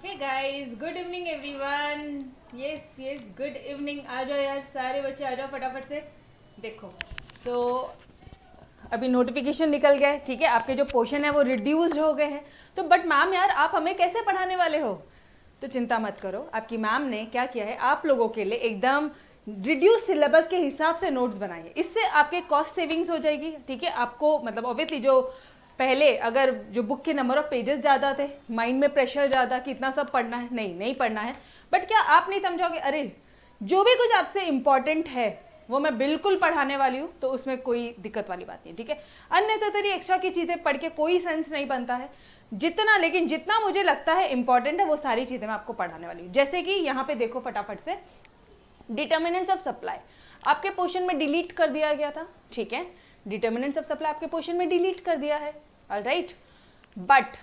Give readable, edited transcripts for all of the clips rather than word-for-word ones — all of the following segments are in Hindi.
हे guys, good evening everyone. Yes yes, good evening. आ जाओ यार, सारे बच्चे आ जाओ फटाफट से। देखो, सो अभी नोटिफिकेशन निकल गया है, ठीक है। आपके जो पोर्शन है वो रिड्यूस्ड हो गए हैं। तो बट मैम यार, आप हमें कैसे पढ़ाने वाले हो? तो चिंता मत करो, आपकी मैम ने क्या किया है, आप लोगों के लिए एकदम रिड्यूस सिलेबस के हिसाब से नोट्स बनाइए। इससे आपके कॉस्ट सेविंग्स हो जाएगी, ठीक है। आपको मतलब ऑब्वियसली जो पहले अगर जो बुक के नंबर ऑफ पेजेस ज़्यादा थे, माइंड में प्रेशर ज़्यादा कि इतना सब पढ़ना है, नहीं पढ़ना है। बट क्या आप नहीं समझोगे, अरे जो भी कुछ आपसे इम्पॉर्टेंट है वो मैं बिल्कुल पढ़ाने वाली हूँ, तो उसमें कोई दिक्कत वाली बात नहीं, ठीक है। अननेसेसरी एक्स्ट्रा की चीज़ें पढ़ के कोई सेंस नहीं बनता है। जितना मुझे लगता है इंपॉर्टेंट है वो सारी चीज़ें मैं आपको पढ़ाने वाली हूँ। जैसे कि यहाँ पे देखो फटाफट से, डिटर्मिनेंट्स ऑफ सप्लाई आपके पोर्शन में डिलीट कर दिया गया था, ठीक है। डिटर्मिनेंट्स ऑफ सप्लाई आपके पोर्शन में डिलीट कर दिया है, ऑलराइट। बट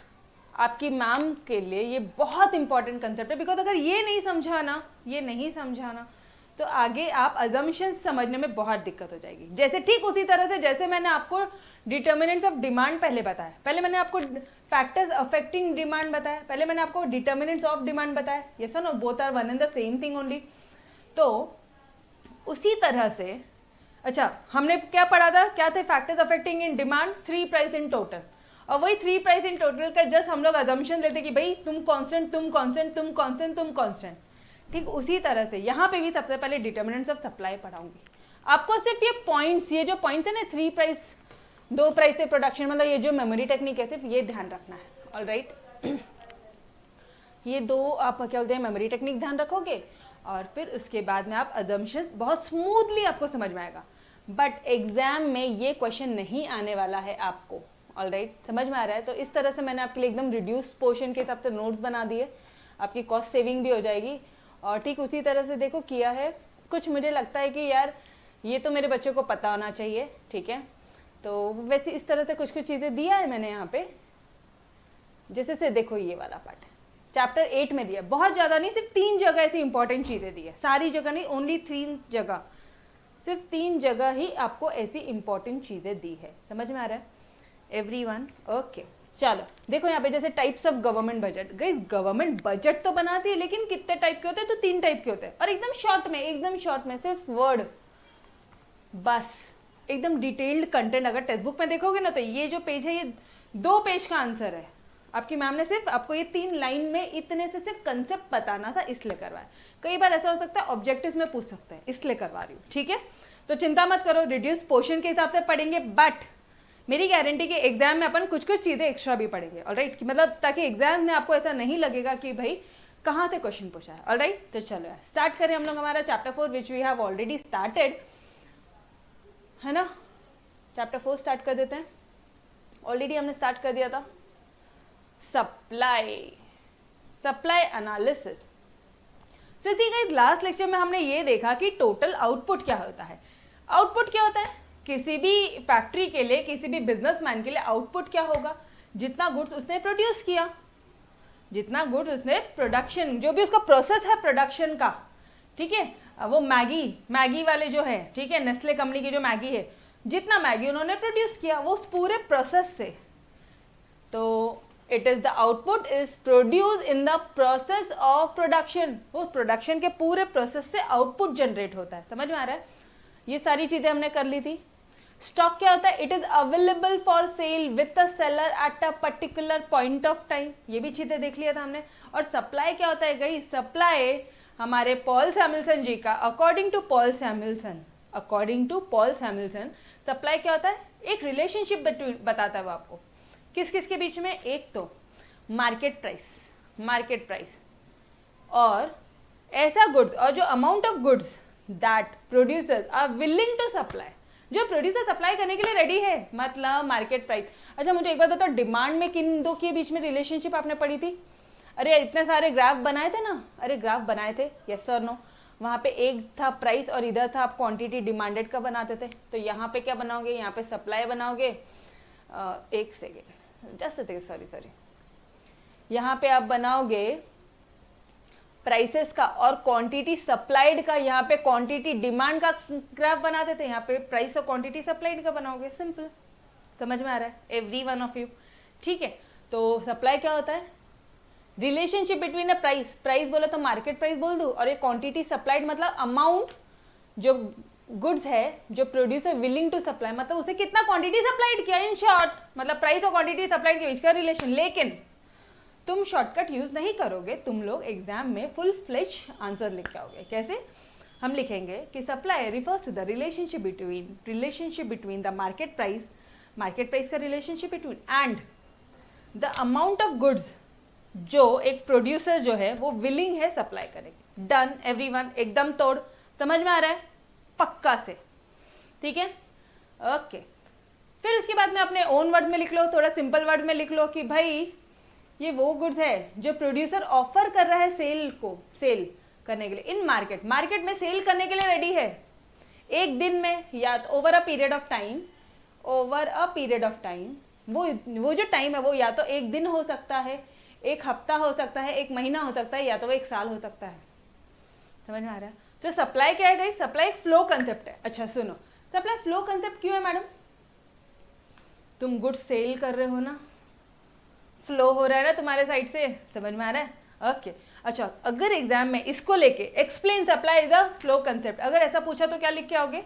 आपकी मैम के लिए ये बहुत इंपॉर्टेंट कंसेप्ट है, बिकॉज अगर ये नहीं समझाना तो आगे आप अजम्पशंस समझने में बहुत दिक्कत हो जाएगी। जैसे ठीक उसी तरह से जैसे मैंने आपको डिटर्मिनेंट्स ऑफ डिमांड पहले बताया, पहले मैंने आपको फैक्टर्स अफेक्टिंग डिमांड बताया, पहले मैंने आपको डिटर्मिनेंट्स ऑफ डिमांड बताया। यस और no, both are one and the same thing only. तो उसी तरह से, अच्छा हमने क्या पढ़ा था, क्या थे factors affecting in demand? 3 price in total. और वही 3 प्राइस इन टोटल का जस्ट हम लोग अजम्पशन लेते कि भाई तुम कांस्टेंट, तुम कांस्टेंट, तुम कांस्टेंट, तुम कांस्टेंट। ठीक उसी तरह से यहाँ पे भी सबसे पहले डिटर्मिनेंट्स ऑफ सप्लाई पढ़ाऊंगी आपको। सिर्फ ये पॉइंट्स, ये जो पॉइंट्स है ना, 3 प्राइस, 2 प्राइस से प्रोडक्शन, मतलब ये जो मेमोरी टेक्निक है, सिर्फ ये ध्यान रखना है, ऑलराइट। ये दो आप क्या बोलते हैं, मेमोरी टेक्निक ध्यान रखोगे, और फिर उसके बाद में आप अजम्पशन बहुत स्मूथली आपको समझ में आएगा। बट एग्जाम में ये क्वेश्चन नहीं आने वाला है आपको, ऑलराइट, समझ में आ रहा है। तो इस तरह से मैंने आपके लिए एकदम रिड्यूस पोर्शन के हिसाब से नोट्स बना दिए, आपकी कॉस्ट सेविंग भी हो जाएगी। और ठीक उसी तरह से देखो किया है कुछ, मुझे लगता है कि यार ये तो मेरे बच्चों को पता होना चाहिए, ठीक है। तो वैसे इस तरह से कुछ कुछ चीज़ें दिया है मैंने यहाँ पे। जैसे से देखो ये वाला पार्ट चैप्टर 8 में दिया, बहुत ज़्यादा नहीं, सिर्फ 3 जगह ऐसी इंपॉर्टेंट चीज़ें दी है, सारी जगह नहीं, ओनली 3 जगह, सिर्फ 3 जगह ही आपको ऐसी इंपॉर्टेंट चीज़ें दी है। समझ में आ रहा है एवरीवन? ओके, चलो देखो यहाँ पे जैसे टाइप्स ऑफ गवर्नमेंट बजट। गई गवर्नमेंट बजट तो बनाती है, लेकिन कितने टाइप के होते हैं? तो 3 टाइप के होते हैं, और एकदम शॉर्ट में सिर्फ वर्ड, बस एकदम डिटेल्ड कंटेंट। अगर टेक्स्ट बुक में देखोगे ना, तो ये जो पेज है ये 2 पेज का आंसर है। आपकी मैम ने सिर्फ आपको ये 3 लाइन में इतने से सिर्फ कंसेप्ट बताना था, इसलिए करवाया। कई बार ऐसा हो सकता है ऑब्जेक्टिव्स में पूछ सकते हैं, इसलिए करवा रही हूँ, ठीक है। तो चिंता मत करो, रिड्यूस पोर्शन के हिसाब से पढ़ेंगे, बट मेरी गारंटी कि एग्जाम में अपन कुछ कुछ चीज़ें एक्स्ट्रा भी पढ़ेंगे, ऑलराइट, मतलब ताकि एग्जाम में आपको ऐसा नहीं लगेगा कि भाई कहाँ से क्वेश्चन पूछा है, ऑलराइट। तो चलो यार स्टार्ट करें हम लोग हमारा chapter 4 which we have already started, है ना। चैप्टर 4 स्टार्ट कर देते हैं, ऑलरेडी हमने स्टार्ट कर दिया था। Supply analysis. तो ठीक है, लास्ट लेक्चर में हमने ये देखा कि टोटल आउटपुट क्या होता है। आउटपुट क्या होता है किसी भी फैक्ट्री के लिए, किसी भी बिजनेसमैन के लिए? आउटपुट क्या होगा? जितना गुड्स उसने प्रोड्यूस किया, जितना गुड्स उसने प्रोडक्शन, जो भी उसका प्रोसेस है प्रोडक्शन का, ठीक है। वो मैगी वाले जो है, ठीक है, नेस्ले कंपनी की जो मैगी है, जितना मैगी उन्होंने प्रोड्यूस किया वो उस पूरे प्रोसेस से, तो it is the output is produce in the process of production. वो प्रोडक्शन के पूरे प्रोसेस से आउटपुट जनरेट होता है। समझ में आ रहा है? ये सारी चीजें हमने कर ली थी। स्टॉक क्या होता है? It is available for cell with the seller eight a particular point of time. ये भी चीजें देख लिया था हमने। और सप्लाई क्या होता है? गई सप्लाई हमारे पॉल सैमुअल्सन जी का, according to Paul Samuelson supply क्या होता है? एक रिलेशनशिप बताता है वो आपको, किस किस के बीच में? एक तो मार्केट प्राइस और ऐसा गुड्स, और जो amount of goods that producers are willing to supply, जो प्रोड्यूसर सप्लाई करने के लिए रेडी है, मतलब मार्केट प्राइस। अच्छा मुझे एक बात बताओ, डिमांड में किन दो के बीच में रिलेशनशिप आपने पढ़ी थी? अरे इतने सारे ग्राफ बनाए थे ना, अरे ग्राफ बनाए थे, यस और नो। वहाँ पे एक था प्राइस और इधर था आप क्वांटिटी डिमांडेड का बनाते थे। तो यहाँ पे क्या बनाओगे? यहाँ पे सप्लाई बनाओगे। एक सेकेंड, जस्ट सॉरी, यहाँ पे आप बनाओगे प्राइसेस का और क्वांटिटी सप्लाइड का। यहाँ पे क्वांटिटी डिमांड का ग्राफ बनाते थे, यहाँ पे प्राइस और क्वांटिटी सप्लाइड का बनाओगे। सिंपल, समझ में आ रहा है एवरी वन ऑफ यू? ठीक है। तो सप्लाई क्या होता है? Relationship between a price, price बोला तो मार्केट प्राइस बोल दूं, और ये क्वांटिटी सप्लाइड मतलब अमाउंट जो गुड्स है जो प्रोड्यूसर विलिंग टू सप्लाई, मतलब उसे कितना क्वांटिटी सप्लाइड किया, इन शॉर्ट मतलब प्राइस और क्वांटिटी सप्लाइड के बीच का रिलेशन। लेकिन तुम शॉर्टकट यूज नहीं करोगे, तुम लोग एग्जाम में फुल फ्लेज आंसर लिख के आओगे। कैसे? हम लिखेंगे कि supply refers to the relationship between the market price का relationship between and the amount of goods जो एक प्रोड्यूसर जो है वो विलिंग है सप्लाई करेगी। डन एवरीवन, एकदम तोड़, समझ में आ रहा है? पक्का से, ठीक है? ओके। फिर उसके बाद में अपने ओन वर्ड में लिख लो, थोड़ा सिंपल वर्ड में लिख लो कि भाई ये वो गुड्स है जो प्रोड्यूसर ऑफर कर रहा है सेल करने के लिए इन मार्केट में सेल करने के लिए रेडी है एक दिन में, या over a period of time. वो जो टाइम है वो या तो एक दिन हो सकता है, एक हफ्ता हो सकता है, एक महीना हो सकता है, या तो वो एक साल हो सकता है। समझ में आ रहा है? तो सप्लाई क्या है गाइस? सप्लाई एक फ्लो कंसेप्ट है। अच्छा सुनो, सप्लाई फ्लो कंसेप्ट क्यों है मैडम? तुम गुड्स सेल कर रहे हो ना, फ्लो हो रहा है ना तुम्हारे साइड से, समझ में आ रहा है? ओके। अच्छा, अगर एग्जाम में इसको लेके explain supply is a flow concept, अगर ऐसा पूछा तो क्या लिख के आओगे?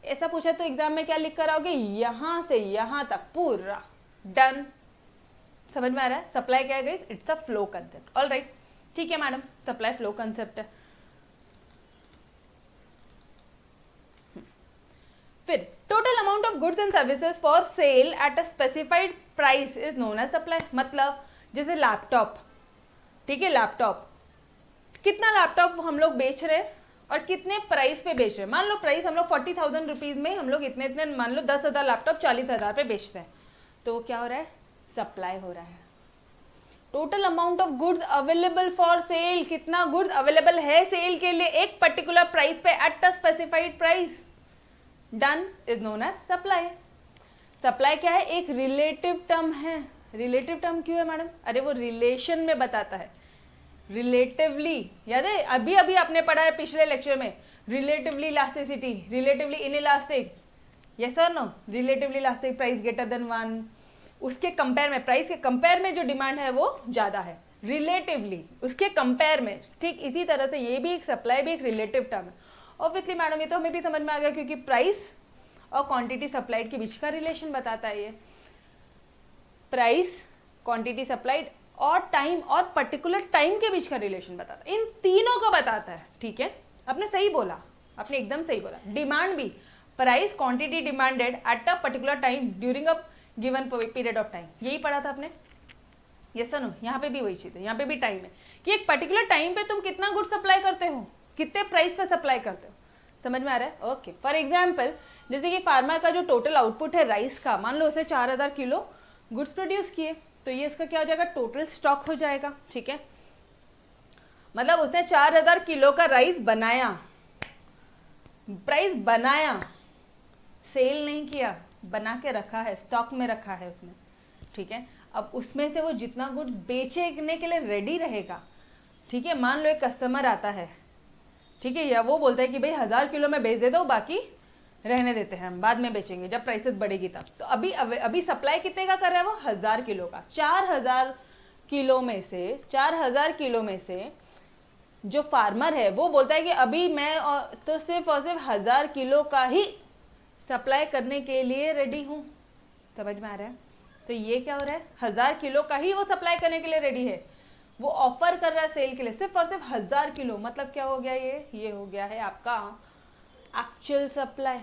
ऐसा पूछा तो एग्जाम में क्या लिख कर आओगे? यहां से यहां तक पूरा। डन, समझ में आ रहा है? सप्लाई क्या है guys? It's a flow concept. All right, ठीक है मैडम, सप्लाई फ्लो कंसेप्ट है। फिर total amount of goods and services for sale at a specified price is known as supply. मतलब जैसे लैपटॉप, ठीक है, लैपटॉप कितना लैपटॉप हम लोग बेच रहे हैं और कितने प्राइस पे बेच रहे हैं। मान लो प्राइस हम लोग 40,000 रुपीज में हम लोग इतने मान लो 10,000 लैपटॉप 40,000 पे बेचते हैं, तो क्या हो रहा है? सप्लाई हो रहा है। Total amount of goods available for sale, कितना गुड्स अवेलेबल है सेल के लिए एक पर्टिकुलर प्राइस पे at a specified price, done, is known as supply. Supply क्या है? एक रिलेटिव टर्म है। रिलेटिव टर्म क्यों है मैडम? अरे वो रिलेशन में बताता है, रिलेटिवली, याद है अभी अभी आपने पढ़ा है पिछले लेक्चर में, relatively elasticity, relatively inelastic, yes और no? Relatively elastic price greater than 1, उसके कंपेयर में, प्राइस के कंपेयर में जो डिमांड है वो ज्यादा है, रिलेटिवली उसके कंपेयर में। ठीक इसी तरह से ये भी एक सप्लाई भी एक रिलेटिव टर्म है। ऑब्वियसली मैडम ये तो हमें भी समझ में आ गया, क्योंकि प्राइस और क्वांटिटी सप्लाइड के बीच का रिलेशन बताता है ये। प्राइस, क्वांटिटी सप्लाइड और टाइम और पर्टिकुलर टाइम के बीच का रिलेशन बताता है, इन तीनों को बताता है। ठीक है, आपने सही बोला, आपने एकदम सही बोला। डिमांड भी, price quantity demanded at a particular time during a given period of time, यही पढ़ा था आपने। Yes no? यहाँ पे भी वही चीज है, यहाँ पे भी टाइम है कि एक पर्टिकुलर टाइम पे तुम कितना गुड सप्लाई करते हो, कितने प्राइस पे सप्लाई करते हो। समझ में आ रहा है? ओके। फॉर एग्जाम्पल जैसे कि फार्मर का जो टोटल आउटपुट है राइस का, मान लो उसने 4000 किलो गुड्स प्रोड्यूस किए, तो ये इसका क्या हो जाएगा? टोटल स्टॉक हो जाएगा। ठीक है, मतलब उसने 4000 किलो का राइस बनाया, प्राइस बनाया, सेल नहीं किया, बना के रखा है, स्टॉक में रखा है उसने। ठीक है, अब उसमें से वो जितना गुड्स बेचने के लिए रेडी रहेगा, ठीक है, मान लो एक कस्टमर आता है, ठीक है, या वो बोलता है कि भाई 1000 किलो में बेच दे दो, बाकी रहने देते हैं, हम बाद में बेचेंगे जब प्राइसेस बढ़ेगी तब। तो अभी सप्लाई कितने का कर रहा है वो? 1000 किलो का। 4000 किलो में से 4000 किलो में से जो फार्मर है वो बोलता है कि अभी मैं तो सिर्फ और सिर्फ 1000 किलो का ही सप्लाई करने के लिए रेडी हूं। समझ में आ रहा है? तो ये क्या हो रहा है? 1000 किलो का ही वो सप्लाई करने के लिए रेडी है, वो ऑफर कर रहा है सेल के लिए सिर्फ और सिर्फ 1000 किलो। मतलब क्या हो गया? ये हो गया है आपका एक्चुअल सप्लाई।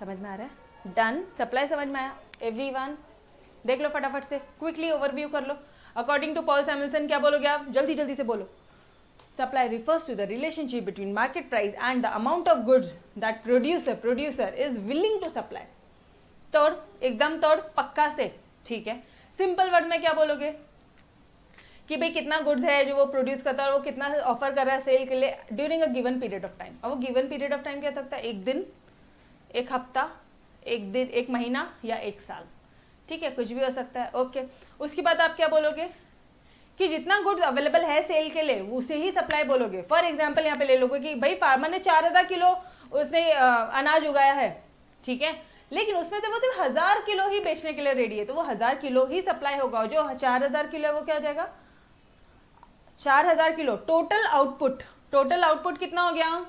समझ में आ रहा है? डन, सप्लाई समझ में आया एवरीवन? देख लो फटाफट से, क्विकली ओवरव्यू कर लो। अकॉर्डिंग टू पॉल सैमुएल्सन क्या बोलोगे आप? जल्दी जल्दी से बोलो। Supply refers to the relationship between market price and the amount of goods that producer is willing to supply. तोड़, एकदम तोड़, पक्का से। ठीक है, सिंपल वर्ड में क्या बोलोगे कि भाई कितना गुड्स है जो वो प्रोड्यूस करता है और वो कितना ऑफर कर रहा है सेल के लिए during a given period of time. अब वो गिवन पीरियड ऑफ टाइम क्या सकता है? एक दिन, एक हफ्ता, एक दिन, एक महीना या एक साल। ठीक है, कुछ भी हो सकता है। ओके, उसके बाद आप क्या बोलोगे कि जितना गुड्स अवेलेबल है सेल के लिए उसे ही सप्लाई बोलोगे। फॉर एग्जाम्पल यहाँ पे ले लोगे कि भाई फार्मर ने 4000 किलो उसने अनाज उगाया है, ठीक है, लेकिन उसमें से वो सिर्फ 1000 किलो ही बेचने के लिए रेडी है, तो वो 1000 किलो ही सप्लाई होगा। और जो 4000 किलो है वो क्या हो जाएगा, 4000 kilo total output. Total output कितना हो गया,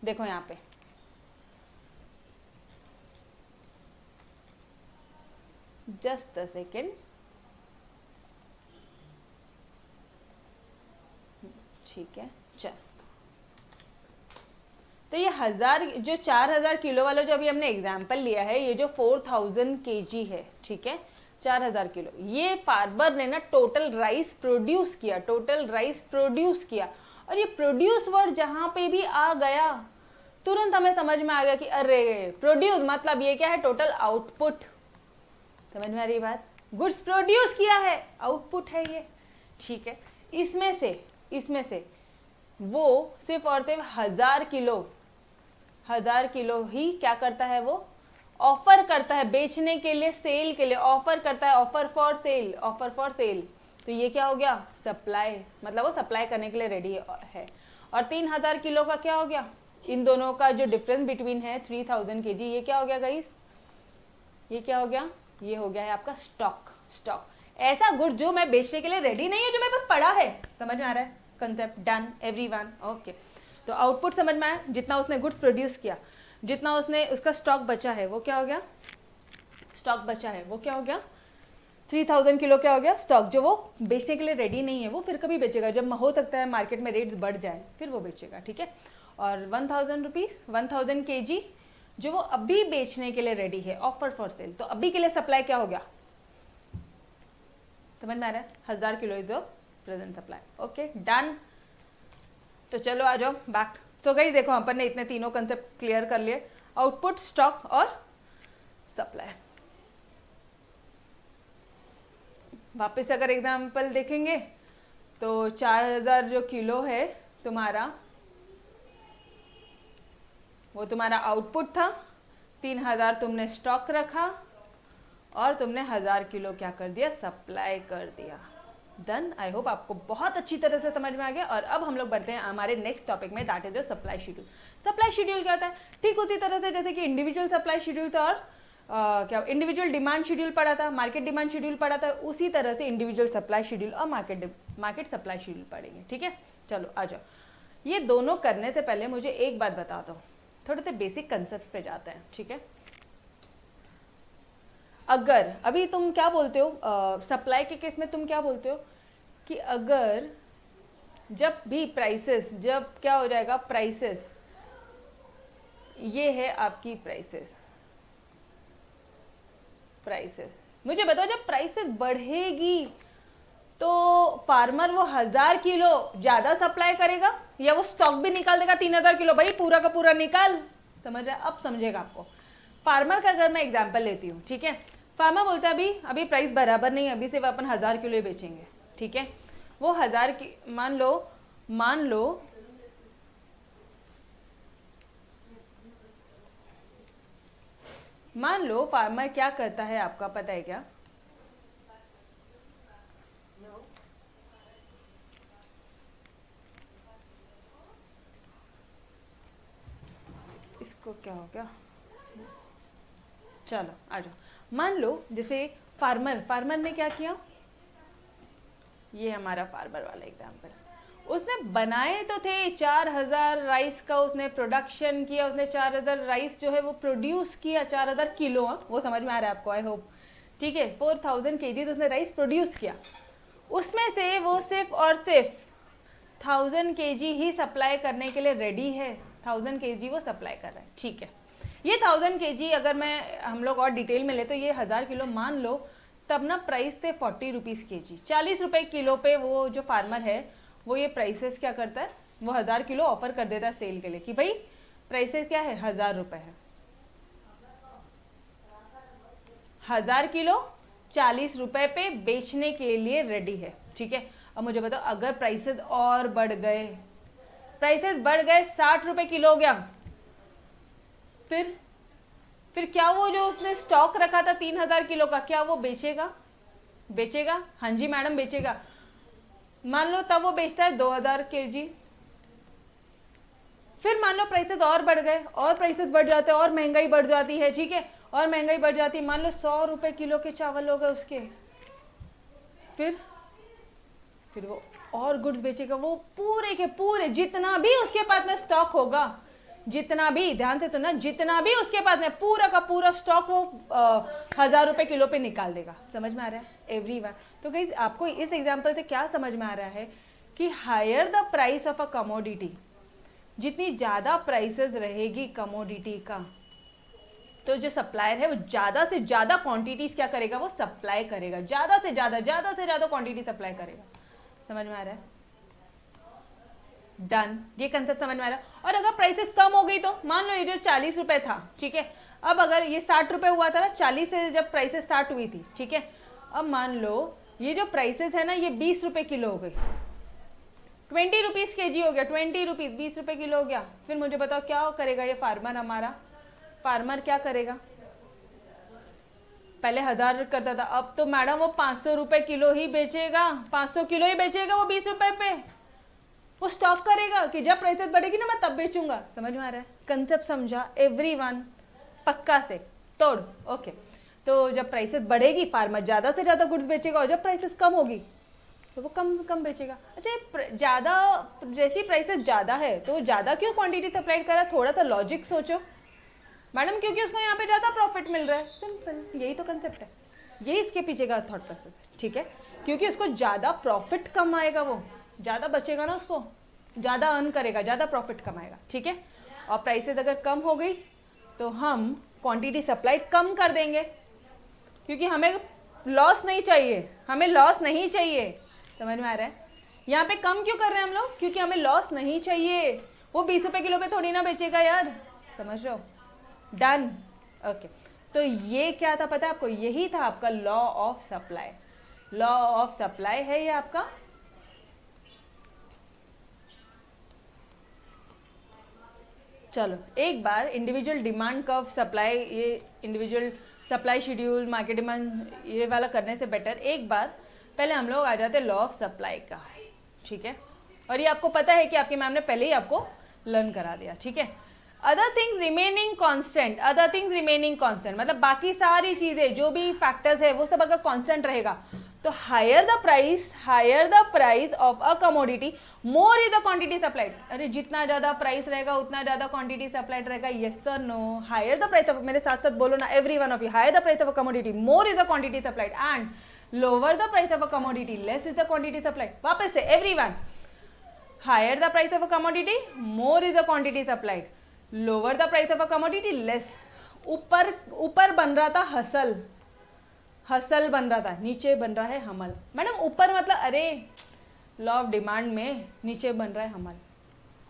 देखो यहाँ पे जस्ट अ सेकेंड, ठीक है। चल, तो ये 1000 जो 4000 किलो वाला जो अभी हमने एग्जाम्पल लिया है, ये जो 4000 kg है, ठीक है, 4000 किलो, ये फार्मर ने ना टोटल राइस प्रोड्यूस किया, टोटल राइस प्रोड्यूस किया। और ये प्रोड्यूस वर्ड जहां पे भी आ गया तुरंत हमें समझ में आ गया कि अरे प्रोड्यूस मतलब ये क्या है, टोटल आउटपुट। समझ में आ रही बात, गुड्स प्रोड्यूस किया है, आउटपुट है ये, ठीक है। इसमें से वो सिर्फ और सिर्फ 1000 किलो ही क्या करता है, वो ऑफर करता है बेचने के लिए, सेल के लिए ऑफर करता है, ऑफर फॉर सेल। तो ये क्या हो गया, सप्लाई, मतलब वो सप्लाई करने के लिए रेडी है। और 3000 किलो का क्या हो गया, इन दोनों का जो डिफरेंस बिटवीन है 3000 kg, ये क्या हो गया गाइस, ये क्या हो गया, ये हो गया है आपका स्टॉक। ऐसा गुड जो मैं बेचने के लिए रेडी नहीं है, जो मेरे पास पड़ा है। समझ में आ रहा है कंसेप्ट, डन एवरीवन, ओके। तो आउटपुट समझ में आया, जितना उसने गुड्स प्रोड्यूस किया, जितना उसने उसका स्टॉक बचा है वो क्या हो गया, स्टॉक बचा है वो क्या हो गया, 3000 किलो क्या हो गया स्टॉक, जो वो बेचने के लिए रेडी नहीं है, वो फिर कभी बेचेगा जब हो सकता है मार्केट में रेट्स बढ़ जाए, फिर वो बेचेगा, ठीक है। और 1000 kg जो वो अभी बेचने के लिए रेडी है, ऑफर फॉर सेल, तो अभी के लिए सप्लाई क्या हो गया, समझ में आ रहा है, 1000 kilo is the present supply, okay done. तो चलो आ जाओ बैक। तो गई देखो अपन ने इतने तीनों कंसेप्ट क्लियर कर लिए, आउटपुट, स्टॉक और सप्लाई। वापस अगर एग्जाम्पल देखेंगे तो 4000 जो किलो है तुम्हारा, वो तुम्हारा आउटपुट था, 3000 तुमने स्टॉक रखा और तुमने 1000 किलो क्या कर दिया, सप्लाई कर दिया। डन। आई होप आपको बहुत अच्छी तरह से समझ में आ गया। और अब हम लोग बढ़ते हैं हमारे नेक्स्ट टॉपिक में, that is supply schedule. Supply schedule क्या होता है, ठीक उसी तरह से जैसे कि इंडिविजुअल सप्लाई शेड्यूल था और क्या इंडिविजुअल डिमांड शेड्यूल पड़ा था, मार्केट डिमांड शेड्यूल पड़ा था, उसी तरह से इंडिविजुअल सप्लाई शेड्यूल और मार्केट सप्लाई शेड्यूल पड़ेंगे, ठीक है। चलो आ जाओ, ये दोनों करने से पहले मुझे एक बात बता दो, थोड़े से बेसिक कंसेप्ट पे जाते हैं, ठीक है। अगर अभी तुम क्या बोलते हो, सप्लाई के केस में तुम क्या बोलते हो कि अगर जब भी प्राइसेस, जब क्या हो जाएगा प्राइसेस, ये है आपकी प्राइसेस, मुझे बताओ जब प्राइसेस बढ़ेगी तो फार्मर वो 1000 किलो ज्यादा सप्लाई करेगा या वो स्टॉक भी निकाल देगा 3000 किलो, भाई पूरा का पूरा निकाल, समझ रहा है, अब समझेगा आपको। फार्मर का अगर मैं एग्जांपल लेती हूँ, ठीक है, फार्मर बोलता है अभी प्राइस बराबर नहीं, अभी सिर्फ अपन 1000 किलो ही बेचेंगे, ठीक है। वो 1000 की मान लो फार्मर क्या करता है आपका पता है क्या, इसको क्या हो गया, चलो आ जाओ। मान लो जैसे फार्मर ने क्या किया, ये हमारा फार्मर वाला एग्जांपल, उसने बनाए तो थे 4000 राइस का, उसने प्रोडक्शन किया, उसने 4000 राइस जो है वो प्रोड्यूस किया, 4000 किलो, वो समझ में आ रहा है आपको आई होप, ठीक है। 4000 kg तो उसने राइस प्रोड्यूस किया, उसमें से वो सिर्फ और सिर्फ 1000 kg ही सप्लाई करने के लिए रेडी है, 1000 kg वो सप्लाई कर रहा है, ठीक है। ये 1000 kg अगर मैं हम लोग और डिटेल में ले तो ये 1000 किलो मान लो, तब ना प्राइस थे 40 रुपीज़ kg, 40 रुपए किलो पे वो जो फार्मर है वो ये प्राइसेस क्या करता है, वो 1000 किलो ऑफर कर देता है सेल के लिए कि भाई प्राइसेस क्या है 1000 रुपए है, 1000 किलो 40 रुपए पे बेचने के लिए रेडी है, ठीक है। अब मुझे बताओ अगर प्राइसेस और बढ़ गए, प्राइसेस बढ़ गए 60 रुपए किलो हो गया, फिर क्या वो जो उसने स्टॉक रखा था 3000 किलो का, क्या वो बेचेगा? हाँ जी मैडम बेचेगा। मान लो तब वो बेचता है 2000 kg, फिर मान लो प्राइसेस और बढ़ गए और प्राइसेस बढ़ जाते हैं और महंगाई बढ़ जाती है, ठीक है, और महंगाई बढ़ जाती, मान लो 100 रुपए किलो के चावल हो गए उसके, फिर वो और गुड्स बेचेगा, वो पूरे के पूरे जितना भी उसके पास में स्टॉक होगा, जितना भी, ध्यान से तो ना, जितना भी उसके पास में पूरा का पूरा स्टॉक वो 1000 रुपए किलो पे निकाल देगा। समझ में आ रहा है एवरीवन? तो गाइस आपको इस एग्जांपल से क्या समझ में आ रहा है कि higher the price of a commodity, जितनी ज्यादा प्राइसेस रहेगी कमोडिटी का, तो जो सप्लायर है वो ज्यादा से ज्यादा क्वांटिटीज क्या करेगा, वो सप्लाई करेगा, ज्यादा से ज्यादा क्वांटिटी सप्लाई करेगा। समझ में आ रहा है? डन, ये कंसेप्ट समझ में आ रहा है। और अगर प्राइसेस कम हो गई तो मान लो ये जो 40 रुपए था, ठीक है, अब अगर ये 60 रुपए हुआ था ना, 40 से जब प्राइसेस स्टार्ट हुई थी, ठीक है, अब मान लो ये जो प्राइसेस है ना, ये 20 रुपए किलो हो गई, 20 रुपीज केजी हो गया, 20 रुपीज, 20 रुपए किलो हो गया। फिर मुझे बताओ क्या करेगा ये फार्मर, हमारा फार्मर क्या करेगा? पहले 1000 करता था, अब तो मैडम वो 500 रुपए किलो ही बेचेगा, 500 किलो ही बेचेगा वो 20 रुपए पे। वो स्टॉक करेगा कि जब प्राइसेस बढ़ेगी ना मैं तब बेचूंगा। समझ में आ रहा है? कंसेप्ट समझा एवरीवन? पक्का से तोड़। ओके, तो जब प्राइसेस बढ़ेगी फार्मर ज्यादा से ज्यादा गुड्स बेचेगा, और जब प्राइसेस कम होगी तो वो कम कम बेचेगा। अच्छा, ज्यादा, जैसी प्राइसेस ज्यादा है तो ज्यादा क्यों क्वांटिटी सप्लाई कर रहा है? थोड़ा सा लॉजिक सोचो मैडम, क्योंकि उसको यहाँ पे ज्यादा प्रॉफिट मिल रहा है। सिंपल, यही तो कंसेप्ट है, यही इसके पीछे का थॉट प्रोसेस है, ठीक है? क्योंकि उसको ज्यादा प्रॉफिट कमाएगा, वो ज्यादा बचेगा ना, उसको ज्यादा अर्न करेगा, ज्यादा प्रॉफिट कमाएगा, ठीक है? और प्राइसेस अगर कम हो गई तो हम क्वांटिटी सप्लाई कम कर देंगे, क्योंकि हमें लॉस नहीं चाहिए, हमें लॉस नहीं चाहिए। समझ में आ रहा है? यहाँ पे कम क्यों कर रहे हैं हम लोग? क्योंकि हमें लॉस नहीं चाहिए। वो 20 रुपए किलो पे थोड़ी ना बेचेगा यार, समझ रहे हो? डन। ओके, तो ये क्या था पता है आपको? यही था आपका law of supply. Law of supply है ये आपका। चलो एक बार इंडिविजुअल डिमांड कर्व सप्लाई, ये individual supply schedule, market demand, ये वाला करने से बेटर एक बार पहले हम लोग आ जाते लॉ ऑफ सप्लाई का, ठीक है? और ये आपको पता है कि आपकी मैम ने पहले ही आपको लर्न करा दिया, ठीक है? Other things remaining constant, other things remaining constant मतलब बाकी सारी चीजें जो भी फैक्टर्स है वो सब अगर कांस्टेंट रहेगा तो higher the price of a commodity more is the quantity supplied. अरे जितना ज्यादा प्राइस रहेगा उतना ज्यादा क्वांटिटी सप्लाइड रहेगा। Yes sir no? Higher the price of, मेरे साथ साथ बोलो ना every one of you, higher the price of a commodity more is the quantity supplied and lower the price of a commodity less is the quantity supplied. वापस से everyone, higher the price of a commodity more is the quantity supplied, lower the price of a commodity less. ऊपर बन रहा था हसल बन रहा था, नीचे बन रहा है हमल। मैडम ऊपर मतलब, अरे लॉ ऑफ डिमांड में नीचे बन रहा है हमल,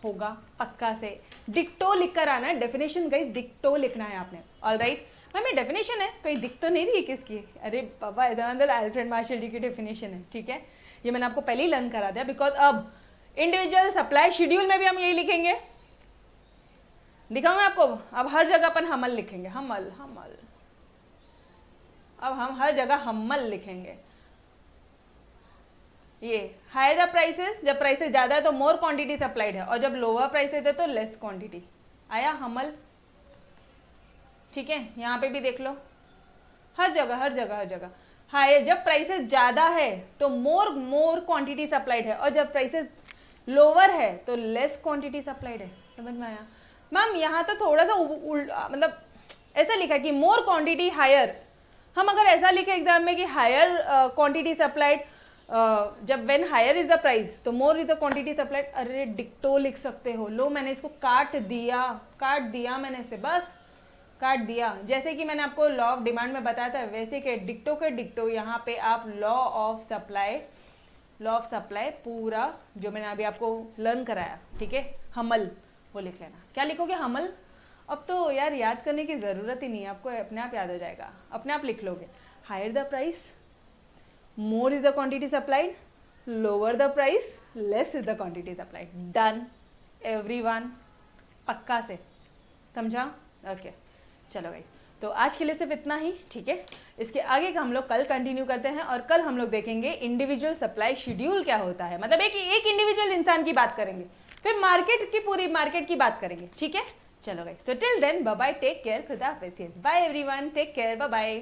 होगा पक्का से। डिक्टो लिख कर आना है, डेफिनेशन गई डिक्टो लिखना है आपने। ऑलराइट मैम, ये डेफिनेशन है, कहीं दिख तो नहीं रही है किसकी? अरे पापा इधर अल्फ्रेड मार्शल जी की डेफिनेशन है, ठीक है? ये मैंने आपको पहले ही लर्न करा दिया, बिकॉज अब इंडिविजुअल सप्लाई शेड्यूल में भी हम यही लिखेंगे। दिखाऊं मैं आपको? अब हर जगह अपन हमल लिखेंगे, हमल। अब हम हर जगह हमल लिखेंगे। ये हायर द प्राइसेस, जब प्राइसेस ज्यादा है तो मोर क्वांटिटी सप्लाइड है, और जब लोअर प्राइसेस है तो लेस क्वांटिटी। आया हमल? ठीक है, यहाँ पे भी देख लो, हर जगह हायर, जब प्राइसेस ज्यादा है तो मोर क्वांटिटी सप्लाइड है, और जब प्राइसेस लोअर है तो लेस क्वांटिटी सप्लाइड है। समझ में आया? मैम यहाँ तो थोड़ा सा मतलब ऐसा लिखा कि मोर क्वांटिटी हायर। हम अगर ऐसा लिखे एग्जाम में कि हायर क्वांटिटी सप्लाइड, जब when higher is the price तो more is the quantity supplied. अरे डिक्टो लिख सकते हो। लो मैंने इसको काट दिया मैंने इसे, बस काट दिया। जैसे कि मैंने आपको लॉ ऑफ डिमांड में बताया था वैसे के डिक्टो यहाँ पे आप लॉ ऑफ सप्लाई पूरा जो मैंने अभी आपको लर्न कराया, ठीक है, हमल वो लिख लेना। क्या लिखोगे? हमल। अब तो यार याद करने की जरूरत ही नहीं है, आपको अपने आप याद हो जाएगा, अपने आप लिख लोगे। Higher the price more is the quantity supplied, lower the price less is the quantity supplied. Done everyone? पक्का से समझा? ओके चलो भाई, तो आज के लिए सिर्फ इतना ही, ठीक है? इसके आगे का हम लोग कल कंटिन्यू करते हैं, और कल हम लोग देखेंगे इंडिविजुअल सप्लाई शेड्यूल क्या होता है। मतलब एक इंडिविजुअल इंसान की बात करेंगे, फिर पूरी मार्केट की बात करेंगे, ठीक है? चलो गाइस, तो till then bye bye, take care, खुदा हाफिज़, bye everyone, take care, bye bye.